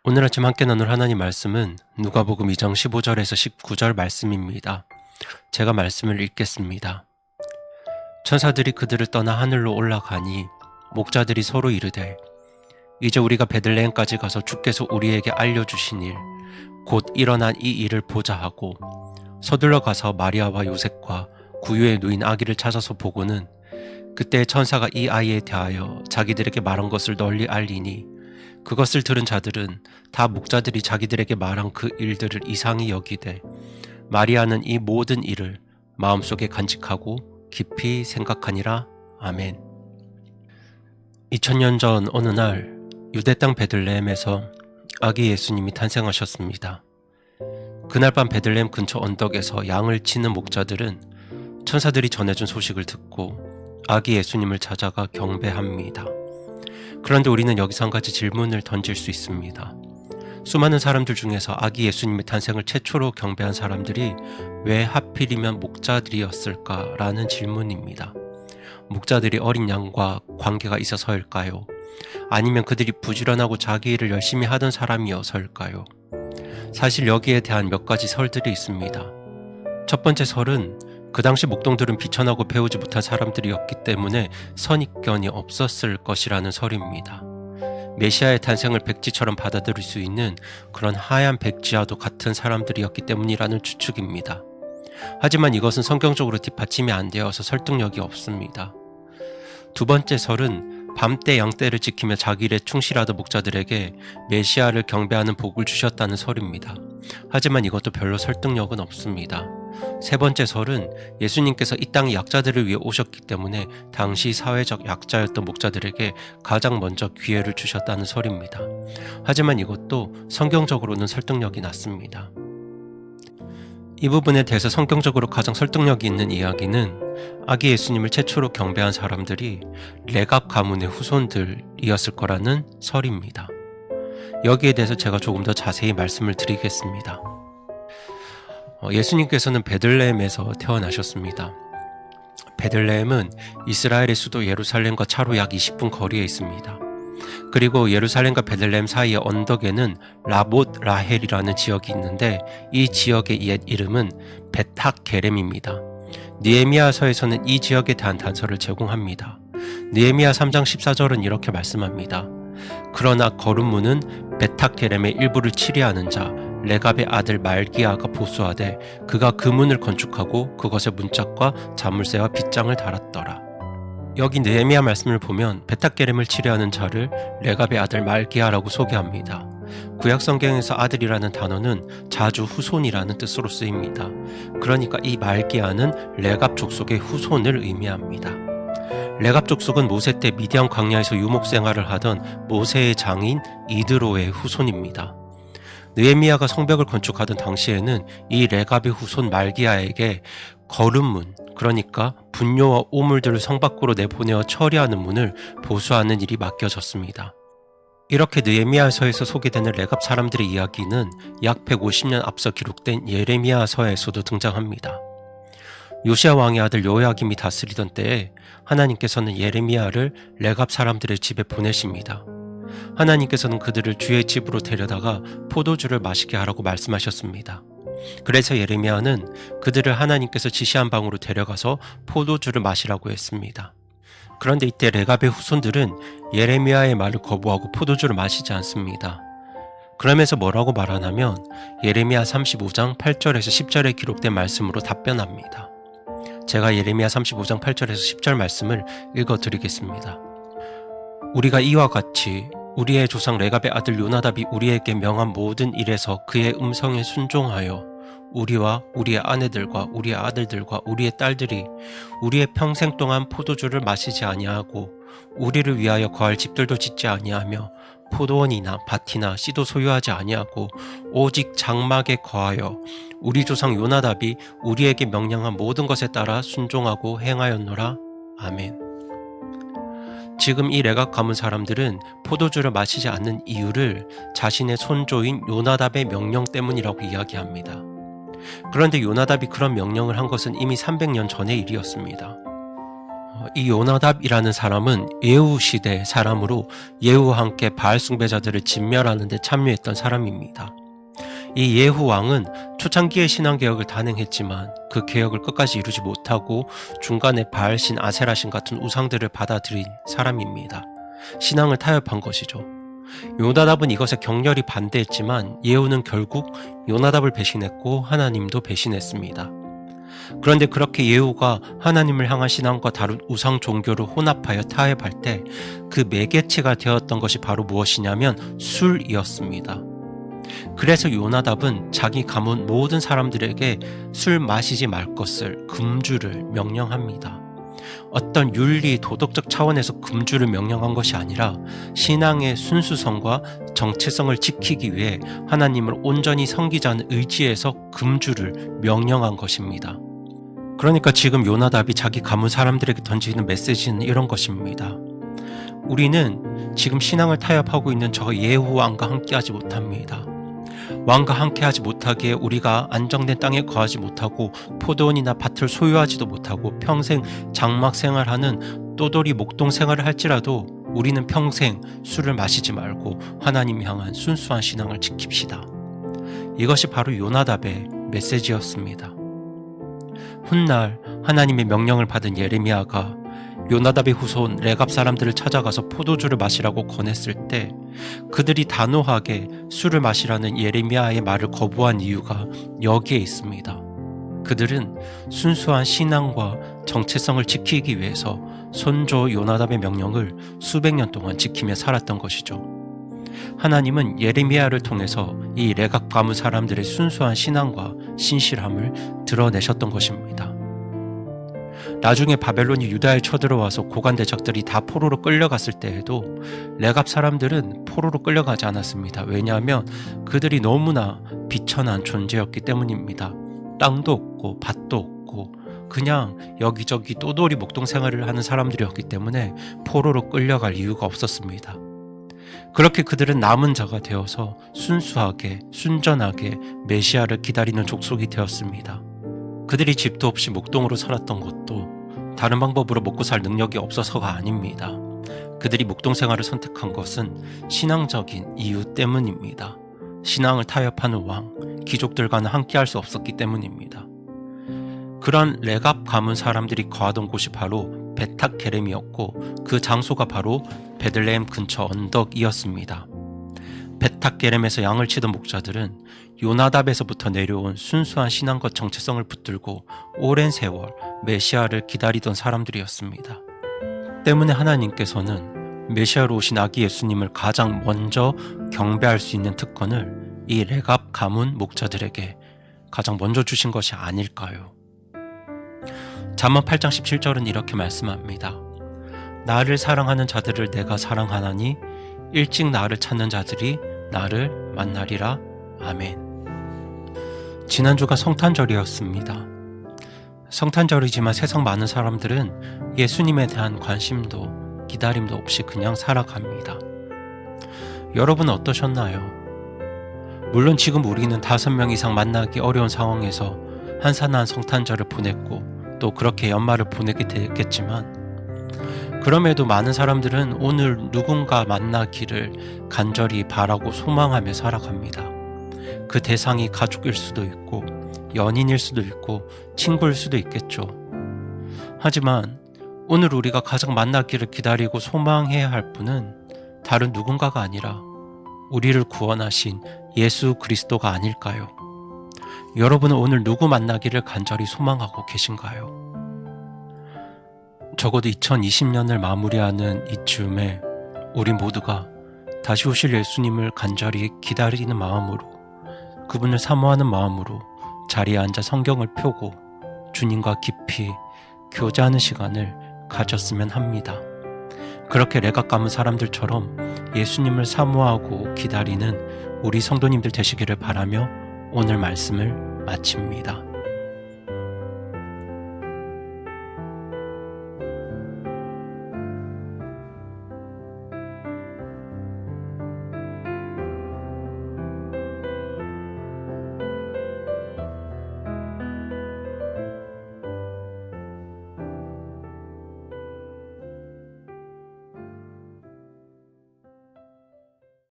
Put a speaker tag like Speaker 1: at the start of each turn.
Speaker 1: 오늘 아침 함께 나눌 하나님 말씀은 누가복음 2장 15절에서 19절 말씀입니다. 제가 말씀을 읽겠습니다. 천사들이 그들을 떠나 하늘로 올라가니 목자들이 서로 이르되 이제 우리가 베들레헴까지 가서 주께서 우리에게 알려주신 일 곧 일어난 이 일을 보자 하고 서둘러 가서 마리아와 요셉과 구유에 누인 아기를 찾아서 보고는 그때 천사가 이 아이에 대하여 자기들에게 말한 것을 널리 알리니 그것을 들은 자들은 다 목자들이 자기들에게 말한 그 일들을 이상히 여기되 마리아는 이 모든 일을 마음속에 간직하고 깊이 생각하니라. 아멘. 2000년 전 어느 날 유대 땅 베들레헴에서 아기 예수님이 탄생하셨습니다. 그날 밤 베들레헴 근처 언덕에서 양을 치는 목자들은 천사들이 전해준 소식을 듣고 아기 예수님을 찾아가 경배합니다. 그런데 우리는 여기서 한 가지 질문을 던질 수 있습니다. 수많은 사람들 중에서 아기 예수님의 탄생을 최초로 경배한 사람들이 왜 하필이면 목자들이었을까라는 질문입니다. 목자들이 어린 양과 관계가 있어서일까요? 아니면 그들이 부지런하고 자기 일을 열심히 하던 사람이어서일까요? 사실 여기에 대한 몇 가지 설들이 있습니다. 첫 번째 설은 그 당시 목동들은 비천하고 배우지 못한 사람들이었기 때문에 선입견이 없었을 것이라는 설입니다. 메시아의 탄생을 백지처럼 받아들일 수 있는 그런 하얀 백지와도 같은 사람들이었기 때문이라는 추측입니다. 하지만 이것은 성경적으로 뒷받침이 안 되어서 설득력이 없습니다. 두 번째 설은 밤때 양떼를 지키며 자기 일에 충실하던 목자들에게 메시아를 경배하는 복을 주셨다는 설입니다. 하지만 이것도 별로 설득력은 없습니다. 세 번째 설은 예수님께서 이 땅의 약자들을 위해 오셨기 때문에 당시 사회적 약자였던 목자들에게 가장 먼저 기회를 주셨다는 설입니다. 하지만 이것도 성경적으로는 설득력이 낮습니다. 이 부분에 대해서 성경적으로 가장 설득력이 있는 이야기는 아기 예수님을 최초로 경배한 사람들이 레갑 가문의 후손들이었을 거라는 설입니다. 여기에 대해서 제가 조금 더 자세히 말씀을 드리겠습니다. 예수님께서는 베들레헴에서 태어나셨습니다. 베들레헴은 이스라엘의 수도 예루살렘과 차로 약 20분 거리에 있습니다. 그리고 예루살렘과 베들레헴 사이의 언덕에는 라봇 라헬이라는 지역이 있는데 이 지역의 옛 이름은 베탁게렘입니다. 느헤미야서에서는 이 지역에 대한 단서를 제공합니다. 느헤미야 3장 14절은 이렇게 말씀합니다. 그러나 거름문은 베탁게렘의 일부를 치리하는 자 레갑의 아들 말기야가 보수하되 그가 그 문을 건축하고 그것의 문짝과 자물쇠와 빗장을 달았더라. 여기 느헤미야 말씀을 보면 베탁게렘을 치리하는 자를 레갑의 아들 말기야라고 소개합니다. 구약 성경에서 아들이라는 단어는 자주 후손이라는 뜻으로 쓰입니다. 그러니까 이 말기야는 레갑 족속의 후손을 의미합니다. 레갑 족속은 모세 때 미디안 광야에서 유목 생활을 하던 모세의 장인 이드로의 후손입니다. 느헤미야가 성벽을 건축하던 당시에는 이 레갑의 후손 말기야에게 거름문, 그러니까 분뇨와 오물들을 성 밖으로 내보내어 처리하는 문을 보수하는 일이 맡겨졌습니다. 이렇게 느헤미야서에서 소개되는 레갑 사람들의 이야기는 약 150년 앞서 기록된 예레미야서에서도 등장합니다. 요시야 왕의 아들 요야김이 다스리던 때에 하나님께서는 예레미야를 레갑 사람들의 집에 보내십니다. 하나님께서는 그들을 주의 집으로 데려다가 포도주를 마시게 하라고 말씀하셨습니다. 그래서 예레미야는 그들을 하나님께서 지시한 방으로 데려가서 포도주를 마시라고 했습니다. 그런데 이때 레갑의 후손들은 예레미야의 말을 거부하고 포도주를 마시지 않습니다. 그러면서 뭐라고 말하냐면 예레미야 35장 8절에서 10절에 기록된 말씀으로 답변합니다. 제가 예레미야 35장 8절에서 10절 말씀을 읽어드리겠습니다. 우리가 이와 같이 우리의 조상 레갑의 아들 요나답이 우리에게 명한 모든 일에서 그의 음성에 순종하여 우리와 우리의 아내들과 우리의 아들들과 우리의 딸들이 우리의 평생 동안 포도주를 마시지 아니하고 우리를 위하여 거할 집들도 짓지 아니하며 포도원이나 밭이나 씨도 소유하지 아니하고 오직 장막에 거하여 우리 조상 요나답이 우리에게 명령한 모든 것에 따라 순종하고 행하였노라. 아멘. 지금 이 레갑 가문 사람들은 포도주를 마시지 않는 이유를 자신의 손조인 요나답의 명령 때문이라고 이야기합니다. 그런데 요나답이 그런 명령을 한 것은 이미 300년 전의 일이었습니다. 이 요나답이라는 사람은 예후 시대 사람으로 예후와 함께 바알 숭배자들을 진멸하는 데 참여했던 사람입니다. 이 예후 왕은 초창기의 신앙개혁을 단행했지만 그 개혁을 끝까지 이루지 못하고 중간에 바알신, 아세라신 같은 우상들을 받아들인 사람입니다. 신앙을 타협한 것이죠. 요나답은 이것에 격렬히 반대했지만 예후는 결국 요나답을 배신했고 하나님도 배신했습니다. 그런데 그렇게 예후가 하나님을 향한 신앙과 다른 우상 종교를 혼합하여 타협할 때 그 매개체가 되었던 것이 바로 무엇이냐면 술이었습니다. 그래서 요나답은 자기 가문 모든 사람들에게 술 마시지 말 것을 금주를 명령합니다. 어떤 윤리, 도덕적 차원에서 금주를 명령한 것이 아니라 신앙의 순수성과 정체성을 지키기 위해 하나님을 온전히 섬기자는 의지에서 금주를 명령한 것입니다. 그러니까 지금 요나답이 자기 가문 사람들에게 던지는 메시지는 이런 것입니다. 우리는 지금 신앙을 타협하고 있는 저 예후 왕과 함께하지 못합니다. 왕과 함께하지 못하기에 우리가 안정된 땅에 거하지 못하고 포도원이나 밭을 소유하지도 못하고 평생 장막 생활하는 또돌이 목동 생활을 할지라도 우리는 평생 술을 마시지 말고 하나님 향한 순수한 신앙을 지킵시다. 이것이 바로 요나답의 메시지였습니다. 훗날 하나님의 명령을 받은 예레미야가 요나답의 후손 레갑 사람들을 찾아가서 포도주를 마시라고 권했을 때 그들이 단호하게 술을 마시라는 예레미야의 말을 거부한 이유가 여기에 있습니다. 그들은 순수한 신앙과 정체성을 지키기 위해서 선조 요나답의 명령을 수백 년 동안 지키며 살았던 것이죠. 하나님은 예레미야를 통해서 이 레갑 가문 사람들의 순수한 신앙과 신실함을 드러내셨던 것입니다. 나중에 바벨론이 유다에 쳐들어와서 고관 대적들이 다 포로로 끌려갔을 때에도 레갑 사람들은 포로로 끌려가지 않았습니다. 왜냐하면 그들이 너무나 비천한 존재였기 때문입니다. 땅도 없고 밭도 없고 그냥 여기저기 또돌이 목동 생활을 하는 사람들이었기 때문에 포로로 끌려갈 이유가 없었습니다. 그렇게 그들은 남은 자가 되어서 순수하게 순전하게 메시아를 기다리는 족속이 되었습니다. 그들이 집도 없이 목동으로 살았던 것도 다른 방법으로 먹고 살 능력이 없어서가 아닙니다. 그들이 목동 생활을 선택한 것은 신앙적인 이유 때문입니다. 신앙을 타협하는 왕, 귀족들과는 함께할 수 없었기 때문입니다. 그런 레갑 가문 사람들이 거하던 곳이 바로 베탁게렘이었고 그 장소가 바로 베들레헴 근처 언덕이었습니다. 베탁게렘에서 양을 치던 목자들은 요나답에서부터 내려온 순수한 신앙과 정체성을 붙들고 오랜 세월 메시아를 기다리던 사람들이었습니다. 때문에 하나님께서는 메시아로 오신 아기 예수님을 가장 먼저 경배할 수 있는 특권을 이 레갑 가문 목자들에게 가장 먼저 주신 것이 아닐까요? 잠언 8장 17절은 이렇게 말씀합니다. 나를 사랑하는 자들을 내가 사랑하나니 일찍 나를 찾는 자들이 나를 만나리라. 아멘. 지난주가 성탄절이었습니다. 성탄절이지만 세상 많은 사람들은 예수님에 대한 관심도 기다림도 없이 그냥 살아갑니다. 여러분 어떠셨나요? 물론 지금 우리는 5명 이상 만나기 어려운 상황에서 한산한 성탄절을 보냈고 또 그렇게 연말을 보내게 되겠지만 그럼에도 많은 사람들은 오늘 누군가 만나기를 간절히 바라고 소망하며 살아갑니다. 그 대상이 가족일 수도 있고 연인일 수도 있고 친구일 수도 있겠죠. 하지만 오늘 우리가 가장 만나기를 기다리고 소망해야 할 분은 다른 누군가가 아니라 우리를 구원하신 예수 그리스도가 아닐까요? 여러분은 오늘 누구 만나기를 간절히 소망하고 계신가요? 적어도 2020년을 마무리하는 이쯤에 우리 모두가 다시 오실 예수님을 간절히 기다리는 마음으로 그분을 사모하는 마음으로 자리에 앉아 성경을 펴고 주님과 깊이 교제하는 시간을 가졌으면 합니다. 그렇게 레갑 가문 사람들처럼 예수님을 사모하고 기다리는 우리 성도님들 되시기를 바라며 오늘 말씀을 마칩니다.